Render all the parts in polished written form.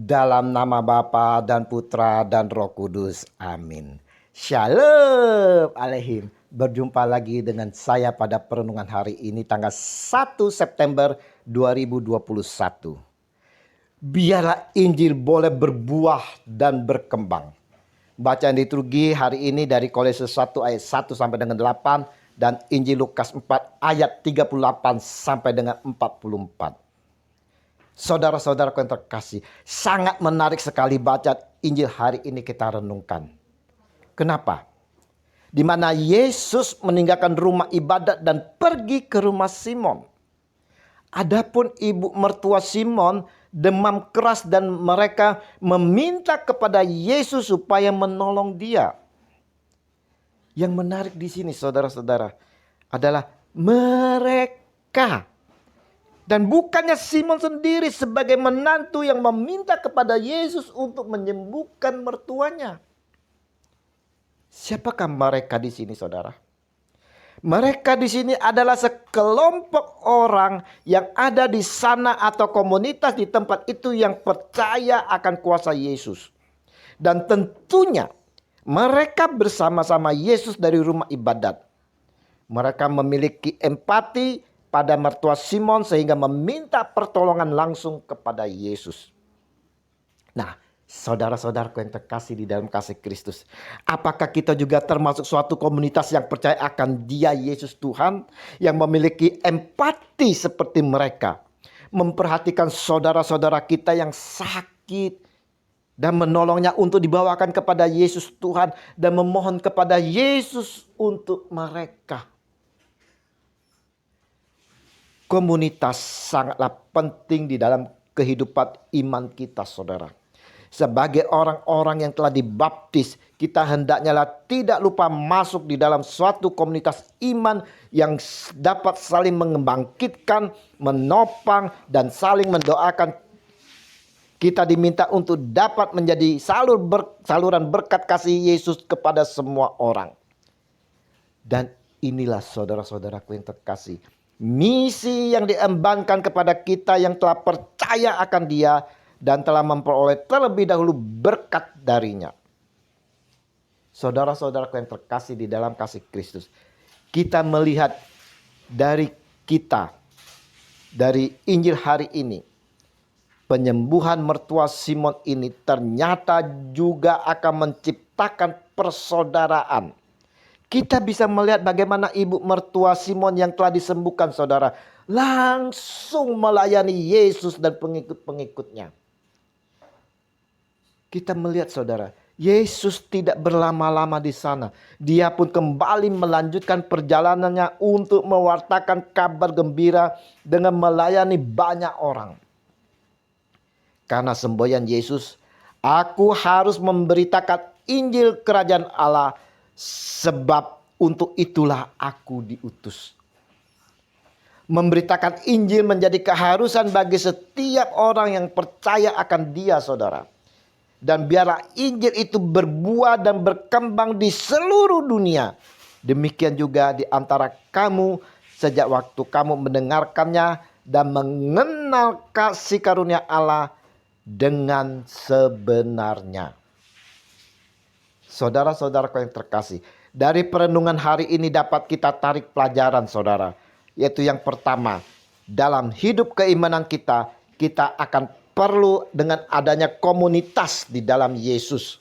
Dalam nama Bapa dan Putra dan Roh Kudus. Amin. Shalom Aleihim. Berjumpa lagi dengan saya pada perenungan hari ini tanggal 1 September 2021. Biarlah Injil boleh berbuah dan berkembang. Bacaan liturgi hari ini dari Kolose 1 ayat 1 sampai dengan 8 dan Injil Lukas 4 ayat 38 sampai dengan 44. Saudara-saudaraku yang terkasih, sangat menarik sekali baca Injil hari ini kita renungkan. Kenapa? Di mana Yesus meninggalkan rumah ibadat dan pergi ke rumah Simon. Adapun ibu mertua Simon demam keras dan mereka meminta kepada Yesus supaya menolong dia. Yang menarik di sini saudara-saudara adalah mereka. Dan bukannya Simon sendiri sebagai menantu yang meminta kepada Yesus untuk menyembuhkan mertuanya. Siapakah mereka di sini, saudara? Mereka di sini adalah sekelompok orang yang ada di sana atau komunitas di tempat itu yang percaya akan kuasa Yesus. Dan tentunya mereka bersama-sama Yesus dari rumah ibadat. Mereka memiliki empati pada mertua Simon sehingga meminta pertolongan langsung kepada Yesus. Nah, saudara-saudaraku yang terkasih di dalam kasih Kristus, apakah kita juga termasuk suatu komunitas yang percaya akan Dia Yesus Tuhan, yang memiliki empati seperti mereka, memperhatikan saudara-saudara kita yang sakit dan menolongnya untuk dibawakan kepada Yesus Tuhan dan memohon kepada Yesus untuk mereka. Komunitas sangatlah penting di dalam kehidupan iman kita, saudara. Sebagai orang-orang yang telah dibaptis, kita hendaknya tidak lupa masuk di dalam suatu komunitas iman yang dapat saling membangkitkan, menopang, dan saling mendoakan. Kita diminta untuk dapat menjadi saluran berkat kasih Yesus kepada semua orang. Dan inilah saudara-saudaraku yang terkasih, misi yang diembankan kepada kita yang telah percaya akan Dia dan telah memperoleh terlebih dahulu berkat darinya. Saudara-saudaraku yang terkasih di dalam kasih Kristus, kita melihat dari Injil hari ini, penyembuhan mertua Simon ini ternyata juga akan menciptakan persaudaraan. Kita bisa melihat bagaimana ibu mertua Simon yang telah disembuhkan, saudara, langsung melayani Yesus dan pengikut-pengikutnya. Kita melihat, saudara, Yesus tidak berlama-lama di sana. Dia pun kembali melanjutkan perjalanannya untuk mewartakan kabar gembira dengan melayani banyak orang. Karena semboyan Yesus, aku harus memberitakan Injil Kerajaan Allah, sebab untuk itulah aku diutus. Memberitakan Injil menjadi keharusan bagi setiap orang yang percaya akan Dia, saudara. Dan biarlah Injil itu berbuah dan berkembang di seluruh dunia. Demikian juga di antara kamu sejak waktu kamu mendengarkannya dan mengenal kasih karunia Allah dengan sebenarnya. Saudara-saudaraku yang terkasih, dari perenungan hari ini dapat kita tarik pelajaran, saudara. Yaitu yang pertama, dalam hidup keimanan kita akan perlu dengan adanya komunitas di dalam Yesus.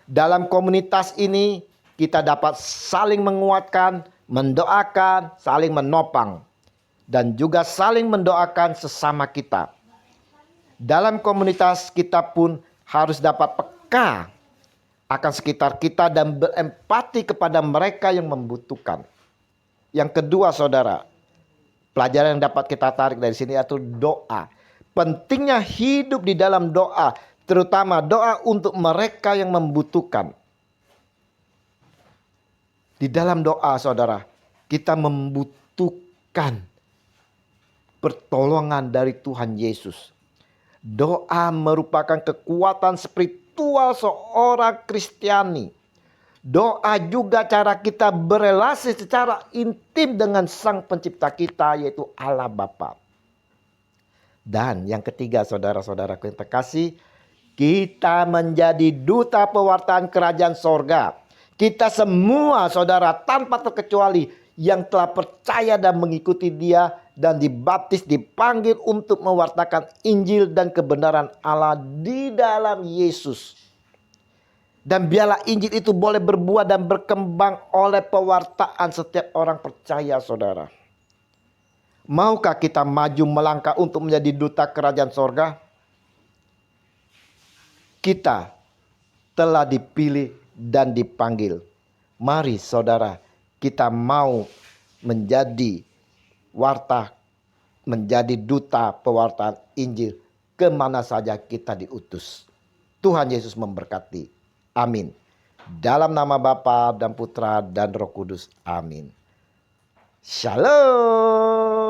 Dalam komunitas ini kita dapat saling menguatkan, mendoakan, saling menopang, dan juga saling mendoakan sesama kita. Dalam komunitas kita pun harus dapat peka akan sekitar kita dan berempati kepada mereka yang membutuhkan. Yang kedua, saudara, pelajaran yang dapat kita tarik dari sini yaitu doa. Pentingnya hidup di dalam doa, terutama doa untuk mereka yang membutuhkan. Di dalam doa, saudara, kita membutuhkan pertolongan dari Tuhan Yesus. Doa merupakan kekuatan spiritual seorang Kristiani. Doa juga cara kita berelasi secara intim dengan Sang Pencipta kita, yaitu Allah Bapa. Dan yang ketiga, saudara-saudaraku yang terkasih, Kita menjadi duta pewartaan kerajaan sorga. Kita semua saudara tanpa terkecuali yang telah percaya dan mengikuti dia dan dibaptis dipanggil untuk mewartakan Injil dan kebenaran Allah di dalam Yesus. Dan biarlah Injil itu boleh berbuah dan berkembang oleh pewartaan setiap orang percaya saudara. Maukah kita maju melangkah untuk menjadi duta kerajaan sorga? Kita telah dipilih dan dipanggil. Mari saudara, kita mau menjadi menjadi duta pewartaan Injil kemana saja kita diutus. Tuhan Yesus memberkati. Amin. Dalam nama Bapa dan Putra dan Roh Kudus. Amin. Shalom.